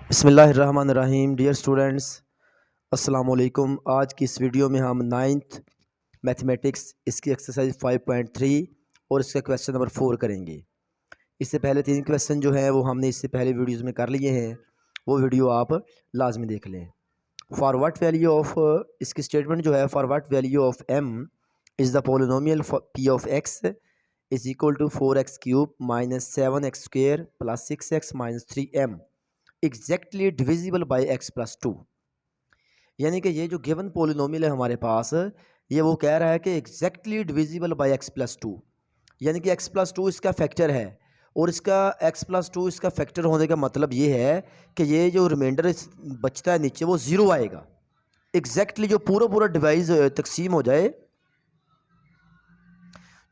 बिस्मिल्लाहिर्रहमानिर्रहीम। Dear students, अस्सलाम वालेकुम। आज की इस वीडियो में हम नाइन्थ मैथमेटिक्स इसकी एक्सरसाइज 5.3 और इसका क्वेश्चन नंबर 4 करेंगे। इससे पहले 3 क्वेश्चन जो हैं वो हमने इससे पहले वीडियोज़ में कर लिए हैं, वो वीडियो आप लाजमी देख लें। फॉर व्हाट वैल्यू ऑफ, इसकी स्टेटमेंट जो है, for what value of m is the polynomial p of x is equal to 4x³ minus 7x² plus 6x minus 3m exactly divisible by x plus 2। यानी कि ये जो given polynomial है हमारे पास, ये वो कह रहा है कि exactly divisible by x plus 2, यानी कि x प्लस 2 इसका फैक्टर है और इसका x प्लस 2 इसका फैक्टर होने का मतलब ये है कि ये जो रिमाइंडर बचता है नीचे वो ज़ीरो आएगा। एग्जैक्टली जो पूरा पूरा डिवाइस तकसीम हो जाए,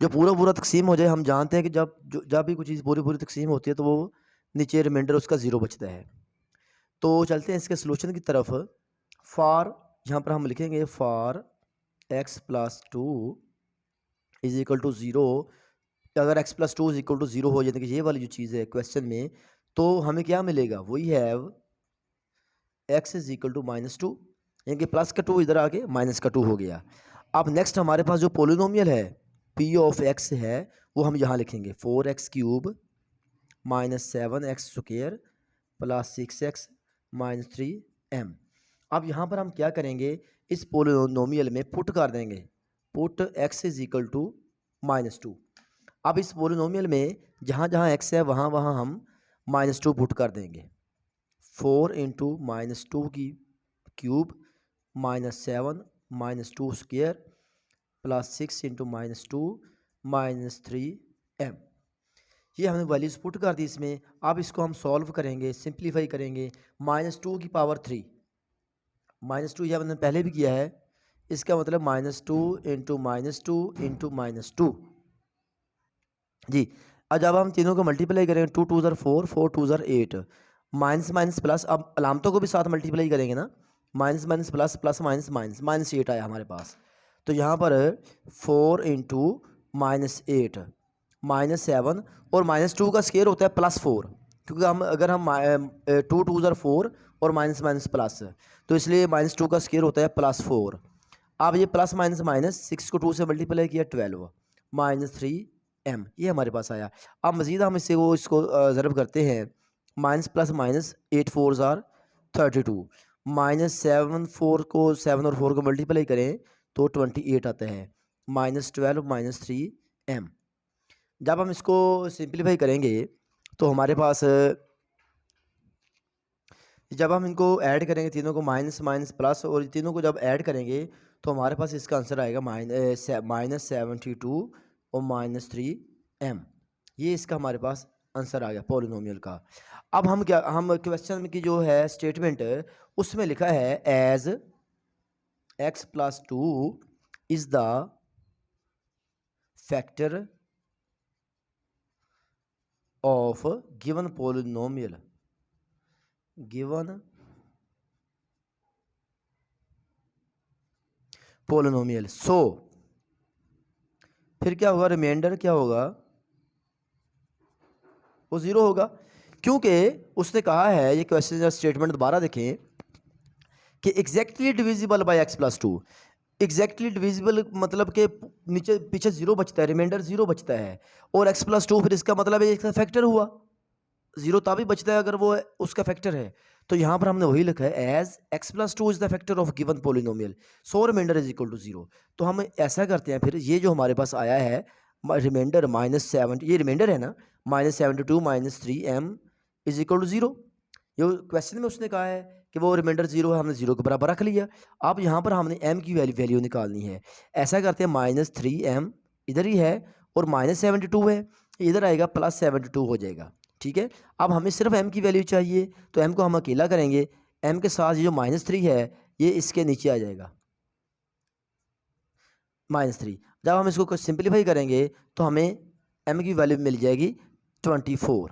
जो पूरा पूरा तकसीम हो जाए, हम जानते हैं कि जब भी कोई चीज़ पूरी पूरी तकसीम होती है तो वो नीचे रिमाइंडर उसका ज़ीरो बचता है। तो चलते हैं इसके सोल्यूशन की तरफ। फॉर, यहाँ पर हम लिखेंगे for x plus 2 is equal to zero. अगर x plus 2 is equal to zero हो जाए, कि ये वाली जो चीज़ है क्वेश्चन में, तो हमें क्या मिलेगा? We have x is equal to minus 2, यानी कि प्लस का 2 इधर आके माइनस का 2 हो गया। अब नेक्स्ट हमारे पास जो पोलिनोमियल है p ऑफ x है, वो हम यहाँ लिखेंगे 4x³ minus 7x² plus 6x minus 3m। अब यहाँ पर हम क्या करेंगे, इस पोलिनोमियल में पुट कर देंगे, put x is equal to minus 2। अब इस पोलिनोमियल में जहाँ जहाँ x है वहाँ वहाँ हम माइनस 2 पुट कर देंगे। 4 इंटू माइनस 2 की cube minus 7 minus 2² plus 6 into minus 2 minus 3m। ये हमने वैल्यूज़ पुट कर दी इसमें। अब इसको हम सॉल्व करेंगे, सिंप्लीफाई करेंगे। माइनस 2 की पावर 3, माइनस 2 यह हमने पहले भी किया है, इसका मतलब minus 2 into minus 2 into minus 2 जी। अब जब हम तीनों को मल्टीप्लाई करेंगे, 2 2 ज़र 4, 4 2 ज़र 8, माइनस माइनस प्लस, अब अलामतों को भी साथ मल्टीप्लाई करेंगे ना, minus minus plus, plus minus minus, minus 8 आया हमारे पास। तो यहाँ पर 4 इंटू माइनस 8 माइनस 7, और माइनस 2 का स्केयर होता है प्लस 4, क्योंकि हम अगर हम 2 2 ज़र 4 और माइनस माइनस प्लस, तो इसलिए माइनस 2 का स्केयर होता है प्लस 4। अब ये प्लस माइनस माइनस, 6 को 2 से मल्टीप्लाई किया 12 माइनस 3m, ये हमारे पास आया। अब मज़ीद हम इसको ज़रब करते हैं, माइनस प्लस माइनस 8 4 ज़ार 32, माइनस 7 4 को 7 और 4 को मल्टीप्लाई करें तो 28 आता है, माइनस 12 माइनस 3m। जब हम इसको सिंप्लीफाई करेंगे तो हमारे पास, जब हम इनको ऐड करेंगे तीनों को, माइनस माइनस प्लस, और तीनों को जब ऐड करेंगे तो हमारे पास इसका आंसर आएगा माइनस 72 और माइनस 3m। ये इसका हमारे पास आंसर आ गया पॉलिनोमियल का। अब हम क्वेश्चन की जो है स्टेटमेंट, उसमें लिखा है as x plus 2 is the factor of given polynomial, given polynomial. So फिर क्या होगा, रिमाइंडर क्या होगा, वो ज़ीरो होगा, क्योंकि उसने कहा है, ये क्वेश्चन स्टेटमेंट दोबारा देखें, कि exactly divisible by x plus 2। Exactly divisible मतलब कि नीचे पीछे ज़ीरो बचता है, रिमाइंडर ज़ीरो बचता है, और x प्लस 2 फिर इसका मतलब है इसका फैक्टर हुआ, ज़ीरो तभी बचता है अगर वो उसका फैक्टर है। तो यहाँ पर हमने वही लिखा है as x plus 2 is the factor of given polynomial, so remainder is equal to zero. तो हम ऐसा करते हैं, फिर ये जो हमारे पास आया है रिमाइंडर -7, ये रिमाइंडर है ना, -72 minus 3m is equal to zero. ये क्वेश्चन में उसने कहा है कि वो रिमाइंडर ज़ीरो है, हमने ज़ीरो के बराबर रख लिया। अब यहाँ पर हमने m की वैल्यू निकालनी है। ऐसा करते हैं, -3m इधर ही है और -72 है, इधर आएगा +72 हो जाएगा। ठीक है, अब हमें सिर्फ m की वैल्यू चाहिए, तो m को हम अकेला करेंगे, m के साथ ये जो -3 है ये इसके नीचे आ जाएगा, -3। जब हम इसको सिंप्लीफाई करेंगे तो हमें m की वैल्यू मिल जाएगी 24।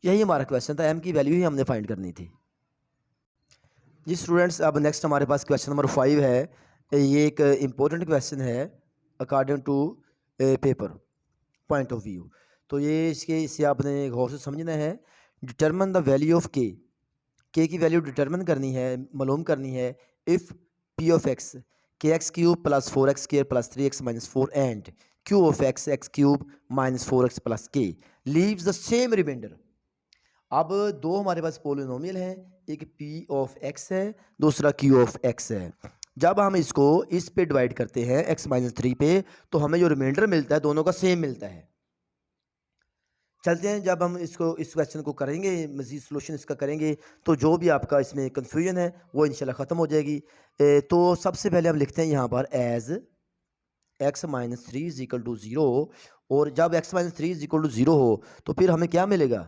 यही हमारा क्वेश्चन था, m की वैल्यू ही हमने फाइंड करनी थी जी स्टूडेंट्स। अब नेक्स्ट हमारे पास क्वेश्चन नंबर 5 है। ये एक इम्पोर्टेंट क्वेश्चन है according to paper point of view. तो ये इसे आपने गौर से समझना है। Determine the value of k, K की वैल्यू डिटरमिन करनी है, मालूम करनी है। इफ़ पी ऑफ एक्स के X cube plus 4x square plus 3x minus 4 and Q of x x cube minus 4x plus के लीव्स द सेम रिमाइंडर। अब दो हमारे पास पोलिनोमियल हैं, एक पी ऑफ एक्स है, दूसरा क्यू ऑफ एक्स है। जब हम इसको इस पे डिवाइड करते हैं x माइनस 3 पे, तो हमें जो रिमाइंडर मिलता है दोनों का सेम मिलता है। चलते हैं, जब हम इसको इस क्वेश्चन को करेंगे, मज़ीद सोल्यूशन इसका करेंगे, तो जो भी आपका इसमें कन्फ्यूजन है वो इंशाल्लाह ख़त्म हो जाएगी। तो सबसे पहले हम लिखते हैं यहाँ पर as x minus 3 is equal to 0। और जब x minus 3 is equal to 0 हो तो फिर हमें क्या मिलेगा,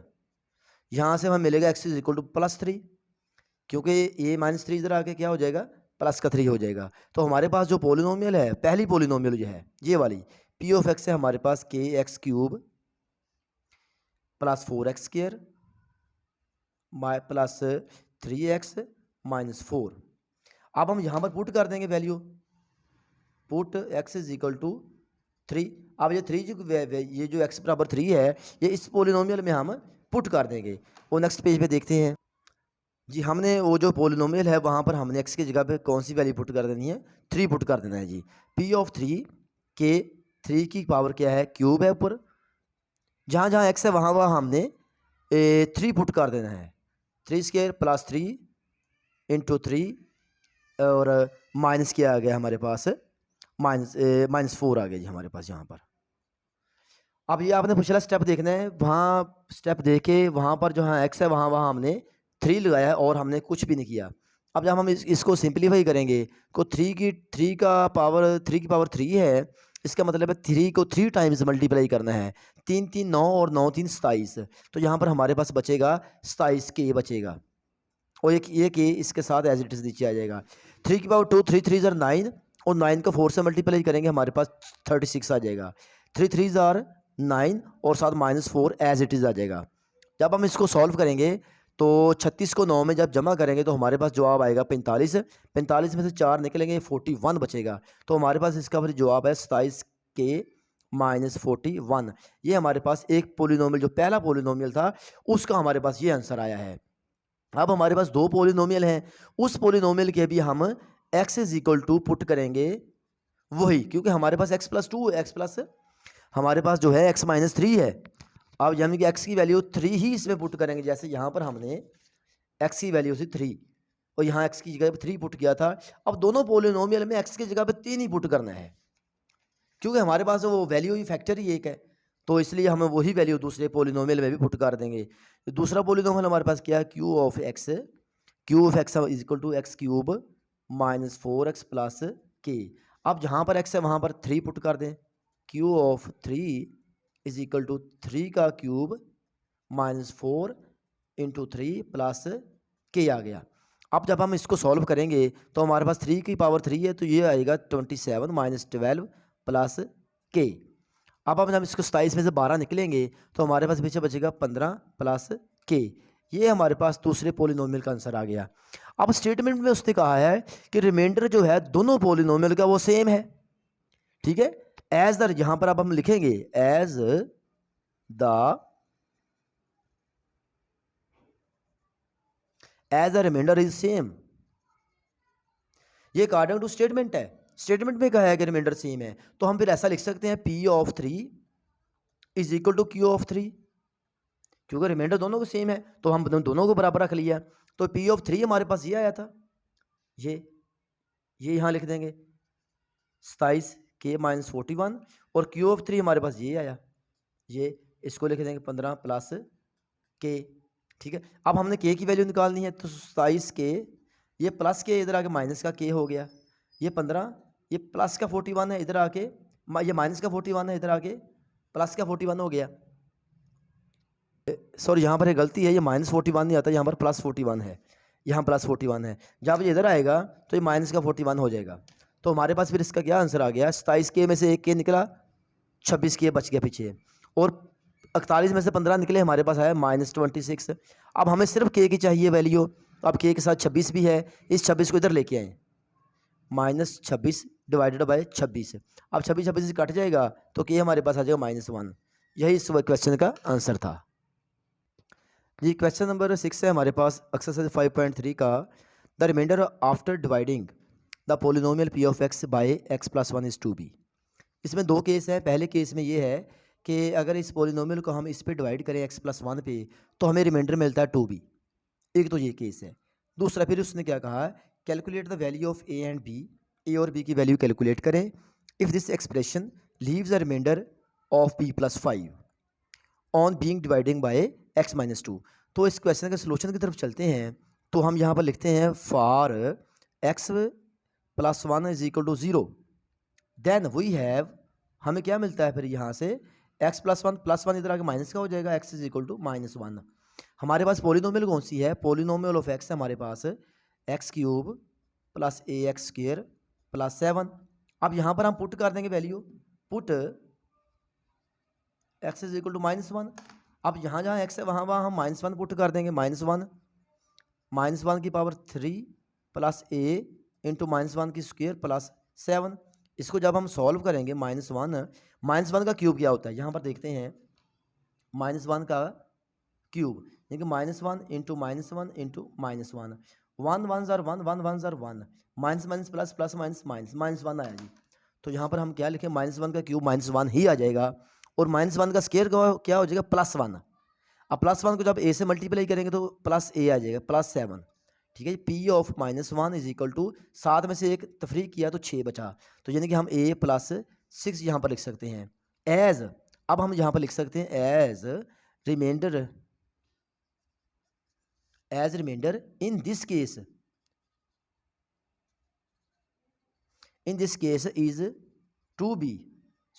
यहाँ से हमें मिलेगा x is equal two plus 3, क्योंकि ये माइनस 3 इधर आके क्या हो जाएगा, प्लस का 3 हो जाएगा। तो हमारे पास जो पोलिनोमियल है, पहली पोलिनोमियल जो है ये वाली पी ऑफ एक्स है, हमारे पास K X cube plus 4x square plus 3x minus 4। अब हम यहाँ पर पुट कर देंगे value, put x is equal to 3। अब ये 3 ये जो x बराबर 3 है, ये इस पोलिनोमियल में हम पुट कर देंगे। वो नेक्स्ट पेज पे देखते हैं जी। हमने वो जो पोलिनोमियल है वहाँ पर हमने x की जगह पे कौन सी वैल्यू पुट कर देनी है, 3 पुट कर देना है जी। p ऑफ 3 के 3 की पावर क्या है, क्यूब है ऊपर, जहाँ जहाँ x है वहाँ वहाँ हमने 3 पुट कर देना है। 3 स्क्वायर प्लस 3 इंटू 3 और माइनस क्या आ गया हमारे पास, माइनस 4 आ गया जी हमारे पास यहाँ पर। अब ये आपने पिछला स्टेप देखना है, वहाँ स्टेप देख के वहाँ पर जो हाँ x है वहाँ वहाँ हमने 3 लगाया है और हमने कुछ भी नहीं किया। अब जब हम इसको सिंप्लीफाई करेंगे को 3 की पावर 3 है, इसका मतलब है 3 को 3 टाइम्स मल्टीप्लाई करना है। 3 3 9 और 9 3 27, तो यहाँ पर हमारे पास बचेगा 27 के बचेगा, और एक ये के इसके साथ एज इट इज नीचे आ जाएगा। 3 की पावर 2, 3 3 ज़ार 9 और 9 को 4 से मल्टीप्लाई करेंगे हमारे पास 36 आ जाएगा। 3 3 ज़ार 9 और साथ माइनस 4 एज इट इज़ आ जाएगा। जब हम इसको सॉल्व करेंगे तो 36 को 9 में जब जमा करेंगे तो हमारे पास जवाब आएगा 45। 45 में से 4 निकलेंगे 41 बचेगा, तो हमारे पास इसका फिर जवाब है 27 के माइनस 41। ये हमारे पास एक पोलिनोमियल, जो पहला पोलिनोमियल था उसका हमारे पास ये आंसर आया है। अब हमारे पास दो पोलिनोमियल हैं, उस पोलिनोमियल के भी हम x is equal to put करेंगे वही, क्योंकि हमारे पास x प्लस 2 एक्स प्लस हमारे पास जो है x माइनस 3 है। अब यानी कि x की वैल्यू 3 ही इसमें पुट करेंगे, जैसे यहाँ पर हमने x की वैल्यू थी 3 और यहाँ x की जगह पे 3 पुट किया था। अब दोनों पोलिनोमियल में x की जगह पे 3 ही पुट करना है, क्योंकि हमारे पास वो वैल्यू ही फैक्टर ही एक है, तो इसलिए हम वही वैल्यू दूसरे पोलिनोमियल में भी पुट कर देंगे। दूसरा पोलिनोमियल हमारे पास क्या है, Q of X is equal to X cube minus 4x plus K. अब जहाँ पर x है वहाँ पर 3 पुट कर दें, Q of 3 is equal to 3 का क्यूब माइनस 4 इंटू 3 प्लस के आ गया। अब जब हम इसको सॉल्व करेंगे तो हमारे पास 3 की पावर 3 है, तो ये आएगा 27 माइनस 12 प्लस के। अब हम इसको 27 में से 12 निकलेंगे तो हमारे पास पीछे बचेगा 15 प्लस के। ये हमारे पास दूसरे पोलिनोमियल का आंसर आ गया। अब स्टेटमेंट में उसने कहा है कि रिमाइंडर जो है दोनों पोलिनोमियल का वो सेम है, ठीक है। एज द, यहाँ पर अब हम लिखेंगे as the remainder is same, ये अकॉर्डिंग टू स्टेटमेंट है। स्टेटमेंट में कहा है कि रिमाइंडर सेम है, तो हम फिर ऐसा लिख सकते हैं P of 3 is equal to Q of 3, क्योंकि रिमाइंडर दोनों को सेम है तो हम दोनों को बराबर रख लिया। तो P ऑफ 3 हमारे पास ये आया था, ये यहाँ लिख देंगे 27 के माइनस 41, और Q ऑफ 3 हमारे पास ये आया, ये इसको लिख देंगे 15 प्लस के, ठीक है। अब हमने के की वैल्यू निकालनी है, तो 27 के, ये प्लस के इधर आके माइनस का के हो गया, ये 15, ये प्लस का 41 है इधर आके, ये माइनस का 41 है इधर आके प्लस का 41 हो गया। सॉरी यहाँ पर एक गलती है, ये माइनस 41 नहीं आता, यहाँ पर प्लस 41 है, यहाँ प्लस 41 है। जब ये इधर आएगा तो ये माइनस का 41 हो जाएगा। तो हमारे पास फिर इसका क्या आंसर आ गया, 27 के में से एक के निकला, 26 के बच गया पीछे, और 41 में से 15 निकले, हमारे पास आया माइनस 26। अब हमें सिर्फ के की चाहिए वैल्यू, अब के के साथ 26 भी है, इस 26 को इधर लेके आए, माइनस 26 डिवाइडेड बाय 26। अब 26 से कट जाएगा तो के हमारे पास आ जाएगा -1। यही इस क्वेश्चन का आंसर था। जी, क्वेश्चन नंबर 6 है हमारे पास एक्सरसाइज 5.3 का। The remainder after dividing the polynomial P of X by X plus one is two B. इसमें दो केस हैं। पहले केस में ये है कि अगर इस पोलिनोमियल को हम इस पे डिवाइड करें एक्स प्लस वन पे, तो हमें रिमाइंडर मिलता है टू बी। एक तो ये केस है। दूसरा फिर उसने क्या कहा, calculate the value of a and b. A और बी की वैल्यू कैलकुलेट करें if this expression leaves a remainder of b plus five on being dividing by x minus two. तो इस क्वेश्चन के सोल्यूशन की तरफ चलते हैं। तो हम यहाँ पर लिखते हैं for X plus one is equal to zero, then we have, हमें क्या मिलता है फिर यहाँ से, एक्स प्लस वन इधर आके माइनस का हो जाएगा, X is equal to minus one. हमारे पास पोलिनोमियल कौन सी है, पोलिनोमियल ऑफ एक्स है हमारे पास X cube plus A X square plus seven. अब यहाँ पर हम पुट कर देंगे value, put X is equal to minus one. अब यहाँ जहाँ एक्स है वहाँ वहाँ हम माइनस वन पुट कर देंगे, माइनस वन की पावर थ्री प्लस ए इंटू माइनस वन की स्क्वायर प्लस सेवन। इसको जब हम सॉल्व करेंगे माइनस वन का क्यूब क्या होता है, यहाँ पर देखते हैं माइनस वन का क्यूब, यानी कि minus one into minus one, one one ज़ार वन, वन वन ज़ार one, minus minus plus, plus minus minus, minus one आया जी। तो यहाँ पर हम क्या लिखें, माइनस वन का क्यूब माइनस वन ही आ जाएगा, और माइनस वन का स्क्वायर क्या हो जाएगा, प्लस वन। अब प्लस वन को जब ए से मल्टीप्लाई करेंगे तो प्लस ए आ जाएगा, प्लस सेवन। ठीक है जी, p of minus one is equal to, सात में से एक तफरीक किया तो छः बचा, तो यानी कि हम ए प्लस सिक्स यहाँ पर लिख सकते हैं एज, अब हम यहाँ पर लिख सकते हैं as remainder, in this case, is two b.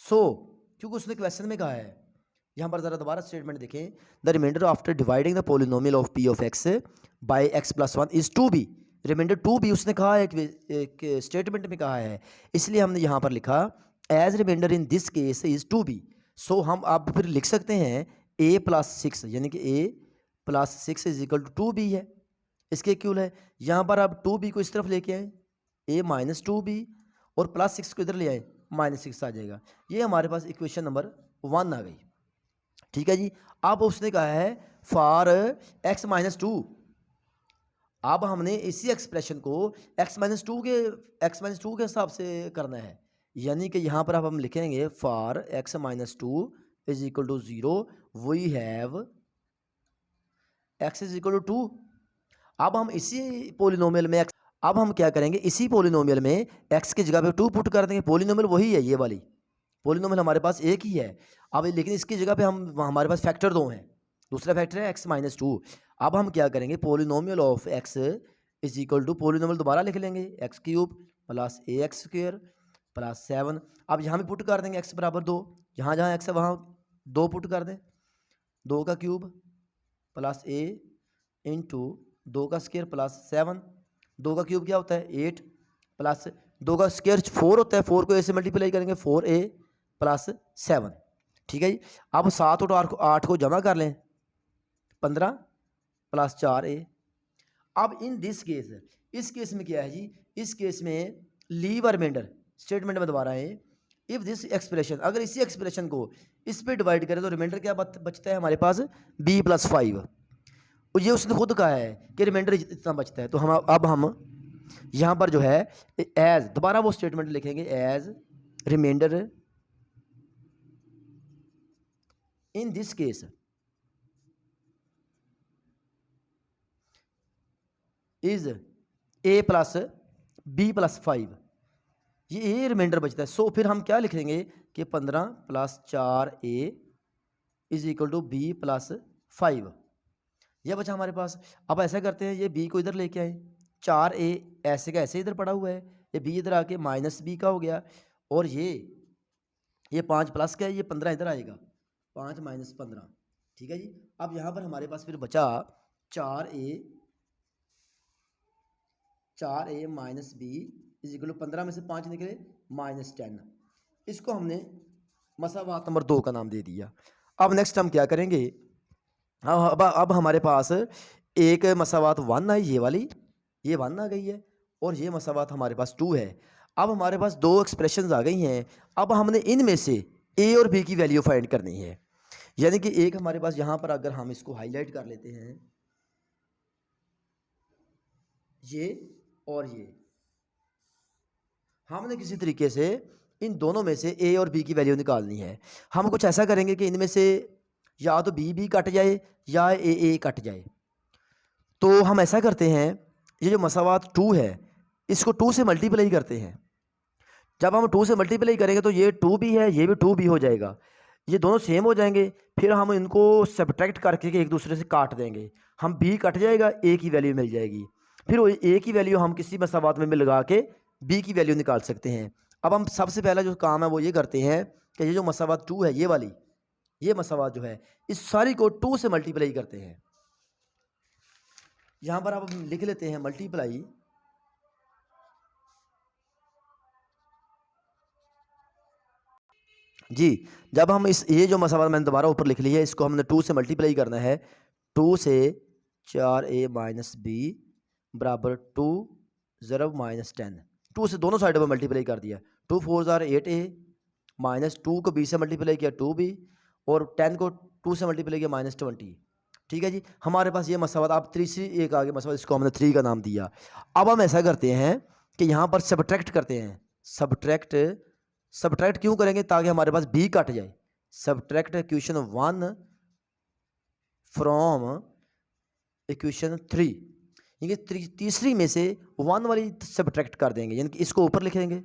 So क्योंकि उसने क्वेश्चन में कहा है, यहाँ पर ज़रा दोबारा स्टेटमेंट देखें, the remainder after dividing the polynomial of P of X by X plus one is two B. Remainder two B उसने कहा है, एक स्टेटमेंट में कहा है, इसलिए हमने यहाँ पर लिखा as remainder in this case is two b. So हम अब फिर लिख सकते हैं ए प्लस सिक्स, यानी कि a plus six is equal to two b है, इसके इक्वल है। यहाँ पर अब टू बी को इस तरफ लेके आए, ए माइनस टू बी, और प्लस सिक्स को इधर ले आए, माइनस सिक्स आ जाएगा। ये हमारे पास इक्वेशन नंबर वन आ गई। ठीक है जी। अब उसने कहा है फॉर एक्स माइनस टू, अब हमने इसी एक्सप्रेशन को एक्स माइनस टू के हिसाब से करना है, यानी कि यहाँ पर अब हम लिखेंगे for X minus two is equal to zero, we have X is equal to two. अब हम इसी पोलिनोमियल में अब हम क्या करेंगे, इसी पोलिनोमियल में एक्स की जगह पे टू पुट कर देंगे। पोलिनोमियल वही है, ये वाली पोलिनोमियल हमारे पास एक ही है। अब लेकिन इसकी जगह पे हम, हमारे पास फैक्टर दो हैं, दूसरा फैक्टर है एक्स माइनस टू। अब हम क्या करेंगे, polynomial of X is equal to, polynomial दोबारा लिख लेंगे, X cube plus A X square plus seven. अब यहाँ भी पुट कर देंगे एक्स बराबर दो, जहाँ जहाँ एक्स है वहाँ दो पुट कर दें, दो का क्यूब प्लस ए इंटू दो का स्क्र प्लस सेवन। दो का क्यूब क्या होता है, एट, प्लस दो का स्क्र फोर होता है, फोर को ए से मल्टीप्लाई करेंगे, फोर ए प्लस सेवन। ठीक है जी। अब सात और आठ को जमा कर लें, 15 प्लस चार ए। अब इन दिस केस, इस केस में क्या है जी, इस केस में लीव अ रिमाइंडर, स्टेटमेंट में दोबारा है, इफ दिस एक्सप्रेशन, अगर इसी एक्सप्रेशन को इस पे डिवाइड करें तो रिमाइंडर क्या बचता है हमारे पास, बी प्लस फाइव। और ये उसने खुद कहा है कि रिमाइंडर इतना बचता है। तो हम अब हम यहाँ पर जो है एज, दोबारा वो स्टेटमेंट लिखेंगे as remainder in this case is A plus B plus five, ये रिमाइंडर बचता है। सो फिर हम क्या लिखेंगे कि 15 प्लस चार a is equal to b plus five, यह बचा हमारे पास। अब ऐसा करते हैं, ये बी को इधर लेके आए, चार ए ऐसे का ऐसे इधर पड़ा हुआ है, ये बी इधर आके माइनस बी का हो गया, और ये 5 प्लस का है, ये 15 इधर आएगा, 5 माइनस 15। ठीक है जी। अब यहाँ पर हमारे पास फिर बचा चार a minus b is equal to 15 में से 5 निकले माइनस 10। इसको हमने मसावात नंबर 2 का नाम दे दिया। अब नेक्स्ट हम क्या करेंगे, अब हमारे पास एक मसावात वन आई, ये वाली, ये वन आ गई है, और ये मसावात हमारे पास 2 है। अब हमारे पास दो एक्सप्रेशंस आ गई हैं। अब हमने इनमें से ए और बी की वैल्यू फाइंड करनी है। यानी कि एक हमारे पास यहाँ पर अगर हम इसको हाईलाइट कर लेते हैं, ये और ये, हमने किसी तरीके से इन दोनों में से ए और बी की वैल्यू निकालनी है। हम कुछ ऐसा करेंगे कि इनमें से या तो बी कट जाए या ए कट जाए। तो हम ऐसा करते हैं, ये जो मसावात 2 है इसको 2 से मल्टीप्लाई करते हैं। जब हम 2 से मल्टीप्लाई करेंगे तो ये 2 भी है, ये भी 2 भी हो जाएगा, ये दोनों सेम हो जाएंगे। फिर हम इनको सब्ट्रैक्ट करके एक दूसरे से काट देंगे, हम बी कट जाएगा, ए की वैल्यू मिल जाएगी। फिर वो ए की वैल्यू हम किसी मसावात में लगा के बी की वैल्यू निकाल सकते हैं। अब हम सबसे पहला जो काम है वो ये करते हैं कि ये जो मसावात 2 है, ये वाली, ये मसावात जो है इस सारी को 2 से मल्टीप्लाई करते हैं। यहाँ पर आप लिख लेते हैं मल्टीप्लाई जी। जब हम इस ये जो मसावत मैंने दोबारा ऊपर लिख ली है, इसको हमने 2 से मल्टीप्लाई करना है। 2 से 4a माइनस बी बराबर 2 ज़रब माइनस 10। 2 से दोनों साइडों पर मल्टीप्लाई कर दिया। 2 4 ज़ार 8a माइनस 2 को b से मल्टीप्लाई किया 2b और 10 को 2 से मल्टीप्लाई किया माइनस 20। ठीक है जी, हमारे पास ये मसावत, आप तीसरी एक आगे मसावत, इसको हमने 3 का नाम दिया। अब हम ऐसा करते हैं कि यहाँ पर सब्ट्रैक्ट करते हैं। सब्ट्रैक्ट क्यों करेंगे? ताकि हमारे पास बी कट जाए। सब्ट्रैक्ट इक्वेशन 1 फ्रॉम इक्वेशन 3, यानी कि तीसरी में से 1 वाली सब्ट्रैक्ट कर देंगे, यानी कि इसको ऊपर लिखेंगे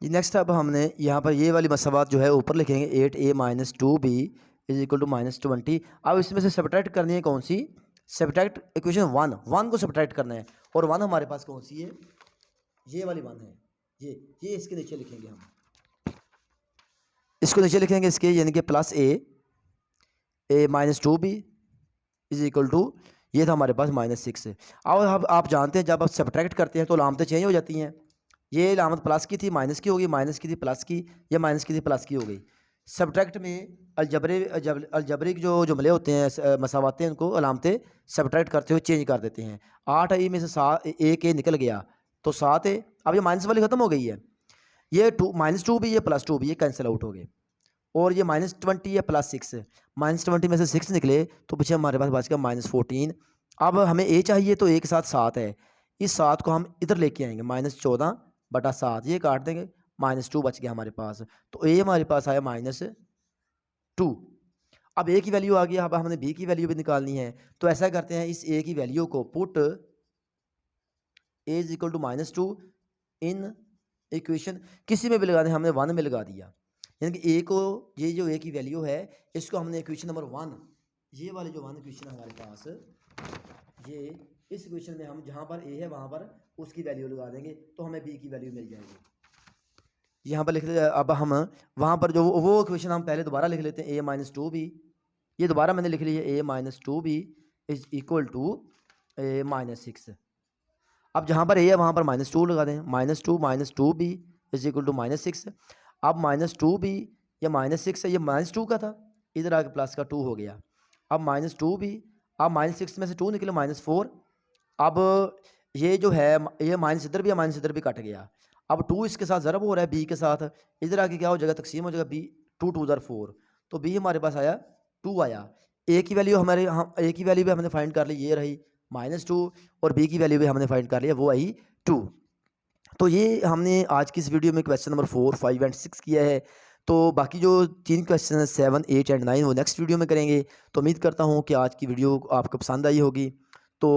जी। नेक्स्ट अब हमने यहाँ पर ये वाली मसावत जो है ऊपर लिखेंगे 8a minus 2b is equal to minus 20। अब इसमें से सब्ट्रैक्ट करनी है कौन सी? सब्ट्रैक्ट इक्वेशन 1 को सब्ट्रैक्ट करना है, और 1 हमारे पास कौन सी है? ये वाली 1 है। ये इसके नीचे लिखेंगे, हम इसको नीचे लिखेंगे इसके, यानी कि plus A minus 2b is equal to, ये था हमारे पास माइनस 6। अब आप जानते हैं जब आप सब्ट्रैक्ट करते हैं तो लामतें चेंज हो जाती हैं। ये लामत प्लस की थी माइनस की होगी, माइनस की थी प्लस की, या माइनस की थी प्लस की हो गई। सब्ट्रैक्ट में अलजबरिक जो जुमले होते हैं, मसावातें, उनको अलामतें सब्ट्रैक्ट करते हुए चेंज कर देते हैं। 8a में से 7 एक ए निकल गया तो 7a, अब ये माइनस वाली ख़त्म हो गई है, ये माइनस 2 भी, ये प्लस 2 भी, ये कैंसिल आउट हो गए, और ये माइनस 20 या प्लस 6, माइनस 20 में से 6 निकले तो पीछे हमारे पास बच गया माइनस 14। अब हमें ए चाहिए तो ए के साथ 7 है, इस 7 को हम इधर लेके आएंगे, माइनस 14/7, ये काट देंगे, माइनस 2 बच गया हमारे पास। तो ए हमारे पास आया माइनस 2। अब ए की वैल्यू आ गई, अब हमने बी की वैल्यू भी निकालनी है। तो ऐसा करते हैं, इस ए की वैल्यू को put A is equal to minus 2 in equation, किसी में भी लगा दें, हमने 1 में लगा दिया, यानी कि ए को, ये जो ए की वैल्यू है इसको हमने इक्वेशन नंबर 1, ये वाले जो 1 इक्वेशन हमारे पास, ये इस इक्वेशन में हम जहाँ पर ए है वहाँ पर उसकी वैल्यू लगा देंगे तो हमें बी की वैल्यू मिल जाएगी। यहाँ पर लिख लेते, अब हम वहाँ पर जो वो इक्वेशन हम पहले दोबारा लिख लेते हैं, ए माइनस 2b, ये दोबारा मैंने लिख ली है, a minus 2b is equal to a minus 6। अब जहाँ पर ए है वहाँ पर माइनस 2 लगा दें, minus 2b is equal to minus 6। अब माइनस 2b या माइनस 6 है, ये माइनस 2 का था, इधर आके प्लस का 2 हो गया। अब माइनस 2b, अब माइनस 6 में से 2 निकले माइनस 4। अब ये जो है, ये माइनस इधर भी है, माइनस इधर भी कट गया। अब 2 इसके साथ ज़रब हो रहा है बी के साथ, इधर आके क्या हो जाएगा, तकसीम हो जाएगा, बी 2 2 ज़र 4, तो बी हमारे पास आया 2 आया। ए की वैल्यू हमारे, हम ए की वैल्यू भी हमने फाइंड कर ली, ये रही -2, और बी की वैल्यू भी हमने फाइंड कर लिया, वो आई 2। तो ये हमने आज की इस वीडियो में क्वेश्चन नंबर 4, 5 एंड 6 किया है। तो बाकी जो 3 क्वेश्चन हैं 7, 8 एंड 9 वो नेक्स्ट वीडियो में करेंगे। तो उम्मीद करता हूँ कि आज की वीडियो आपको पसंद आई होगी। तो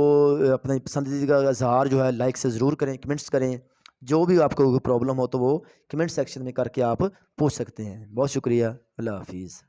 अपना पसंदीदा का इज़हार जो है लाइक से ज़रूर करें, कमेंट्स करें, जो भी आपको प्रॉब्लम हो तो वो कमेंट सेक्शन में करके आप पूछ सकते हैं। बहुत शुक्रिया, अल्लाह हाफिज़।